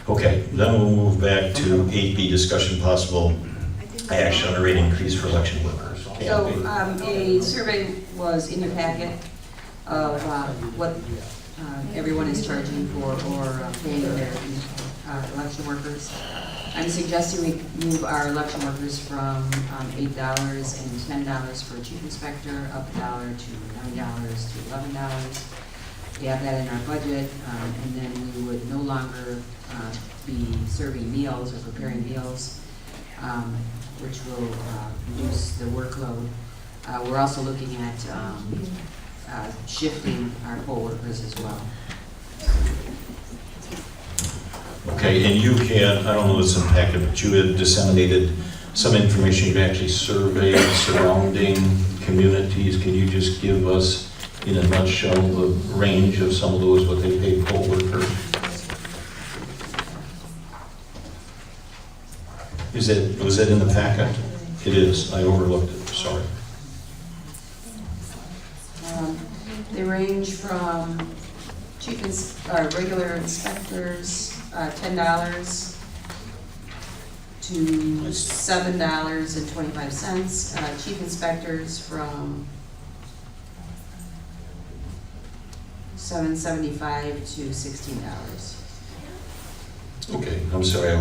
Okay, then we'll move back to 8B, discussion possible action on a rate increase for election workers. So, Kathy? a survey was in your packet of what everyone is charging for or paying their election workers. I'm suggesting we move our election workers from $8 and $10 for a chief inspector, up $1 to $9 to $11. We have that in our budget, and then we would no longer be serving meals or preparing meals, which will reduce the workload. We're also looking at shifting our poll workers as well. Okay, and you had, I don't know if it's in the packet, but you had disseminated some information. You actually surveyed surrounding communities. Can you just give us, in a nutshell, the range of some of those, what they pay poll workers? Was that in the packet? It is. I overlooked it. Sorry. They range from regular inspectors, $10 to $7.25. Chief inspectors from $7.75 to $16. Okay, I'm sorry, I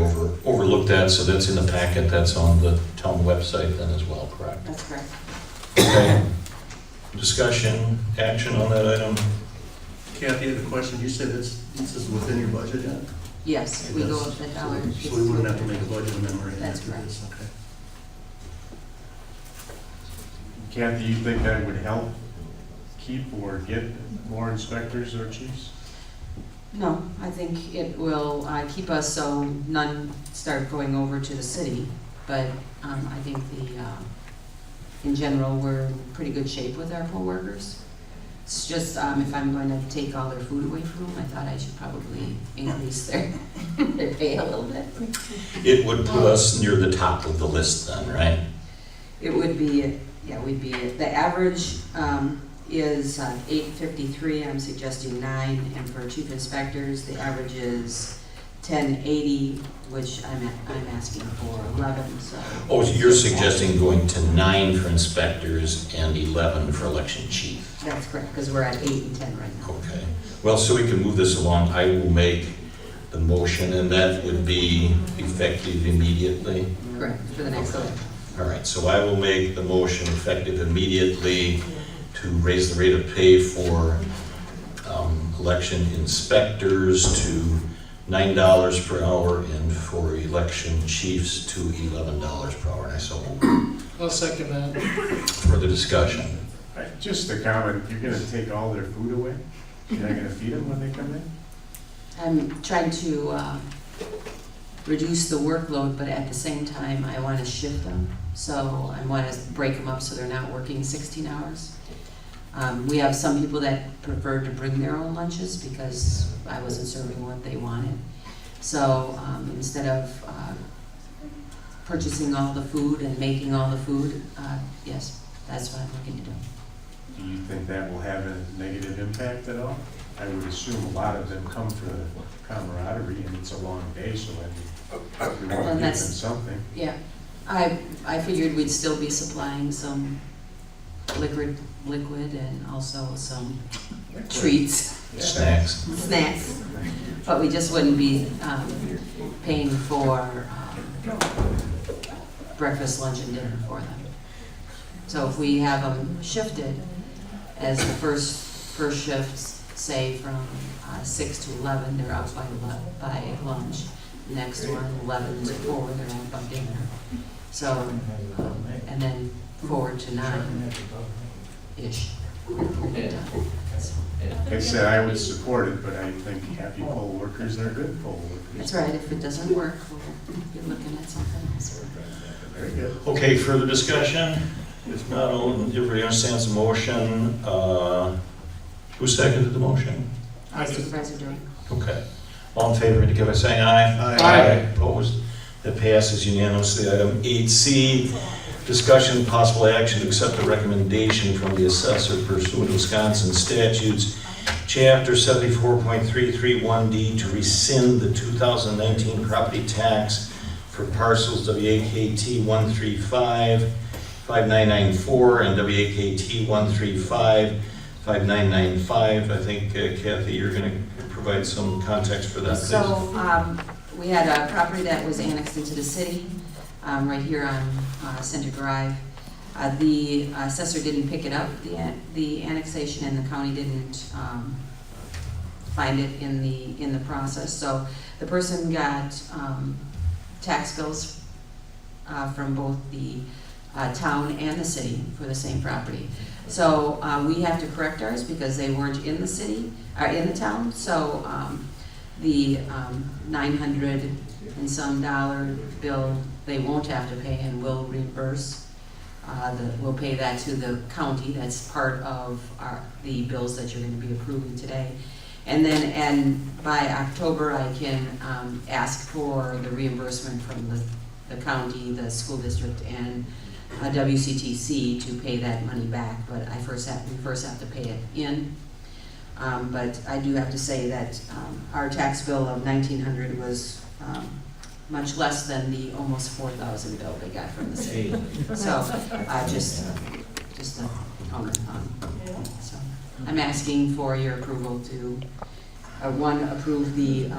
overlooked that, so that's in the packet, that's on the town website then as well, correct? That's correct. Okay. Discussion, action on that item? Kathy, I have a question. You said this is within your budget yet? Yes, we go up $1. So we wouldn't have to make a budget amendment right That's after correct. this, okay? Kathy, you think that would help keep or get more inspectors or chiefs? No, I think it will keep us so none start going over to the city, but I think in general, we're in pretty good shape with our poll workers. It's just if I'm going to take all their food away from them, I thought I should probably increase their pay a little bit. It would put us near the top of the list then, right? It would be, yeah, we'd be, the average is $8.53, I'm suggesting 9, and for chief inspectors, the average is $10.80, which I'm asking for 11, so. Oh, so you're suggesting going to 9 for inspectors and 11 for election chief? That's correct, because we're at 8 and 10 right now. Okay. Well, so we can move this along. I will make the motion, and that would be effective immediately. Correct, for the next election. All right, so I will make the motion effective immediately to raise the rate of pay for election inspectors to $9 per hour and for election chiefs to $11 per hour. And I so move. I'll second that. Further discussion. Just a comment, you're gonna take all their food away? You're not gonna feed them when they come in? I'm trying to reduce the workload, but at the same time, I want to shift them. So I want to break them up so they're not working 16 hours. We have some people that prefer to bring their own lunches because I wasn't serving what they wanted. So instead of purchasing all the food and making all the food, yes, that's what I'm looking to do. Do you think that will have a negative impact at all? I would assume a lot of them come for the camaraderie and it's a long day, so we want to give them something. Yeah, I figured we'd still be supplying some liquid and also some treats, Snacks. snacks, but we just wouldn't be paying for breakfast, lunch, and dinner for them. So if we have them shifted as the first shifts, say from 6 to 11, they're up by lunch. Next one, 11 to 4, they're up by dinner. So, and then 4 to 9-ish. Like I said, I would support it, but I think happy poll workers are good poll workers. That's right, if it doesn't work, we'll be looking at something else. Very good. Okay, further discussion? If not, everybody understands the motion. Who seconded the motion? Supervisor Dewey. Okay. All in favor, indicate by saying aye. Aye. Opposed? That passes unanimously. Item 8C, discussion and possible action to accept a recommendation from the assessor pursuant to Wisconsin statutes Chapter 74.331D to rescind the 2019 property tax for parcels WAKT 135-5994 and WAKT 135-5995. I think, Kathy, you're going to provide some context for that, please. So, we had a property that was annexed into the city, right here on Center Drive. The assessor didn't pick it up, the annexation, and the county didn't find it in the process. So the person got tax bills from both the town and the city for the same property. So we have to correct ours because they weren't in the city, or in the town. So the $900 and some bill they won't have to pay and will reimburse. We'll pay that to the county. That's part of the bills that you're going to be approving today. And then, by October, I can ask for the reimbursement from the county, the school district, and WCTC to pay that money back. But we first have to pay it in. But I do have to say that our tax bill of $1,900 was much less than the almost $4,000 bill they got from the city. So, just a comment on. So, I'm asking for your approval to, one, approve the,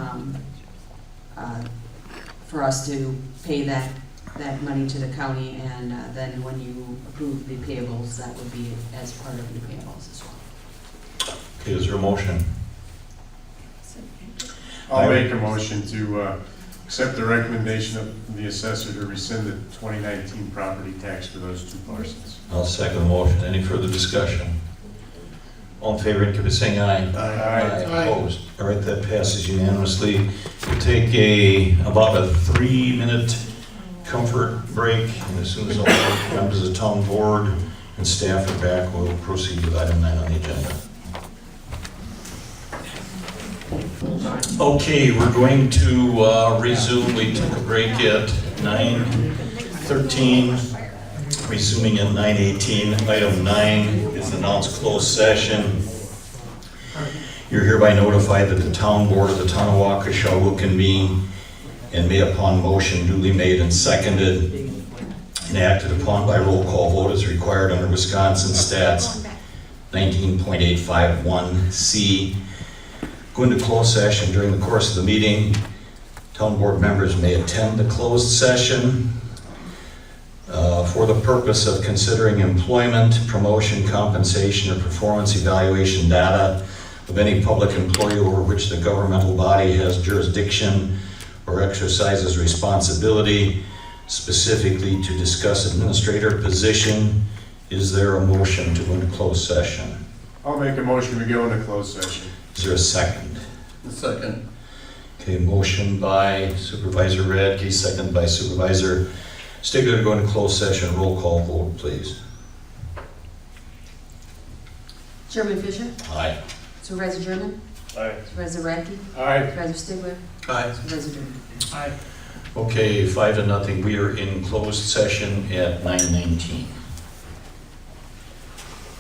for us to pay that money to the county, and then when you approve the payables, that would be as part of the payables as well. Okay, is there a motion? I'll make a motion to accept the recommendation of the assessor to rescind the 2019 property tax for those two parcels. I'll second the motion. Any further discussion? All in favor, indicate by saying aye. Aye. Opposed? All right, that passes unanimously. We'll take about a 3-minute comfort break, and as soon as all the members of the town board and staff are back, we'll proceed with item 9 on the agenda. Okay, we're going to resume. We took a break at 9:13, resuming at 9:18. Item 9 is announced closed session. You're hereby notified that the town board of the town of Waukesha will convene and may, upon motion duly made and seconded and acted upon by roll call vote as required under Wisconsin Stats 19.851C, go into closed session during the course of the meeting. Town board members may attend the closed session for the purpose of considering employment, promotion, compensation, or performance evaluation data of any public employee over which the governmental body has jurisdiction or exercises responsibility, specifically to discuss administrator position. Is there a motion to go into closed session? I'll make a motion to go into closed session. Is there a second? A second. Okay, motion by Supervisor Radke, second by Supervisor Stigler to go into closed session. Roll call vote, please. Chairman Fisher? Aye. Supervisor German? Aye. Supervisor Radke? Aye. Supervisor Stigler? Aye. Supervisor Durden? Aye. Okay, 5-0. We are in closed session at 9:19.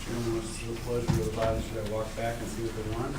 Chairman, what's the pleasure of the body? Should I walk back and see what they want?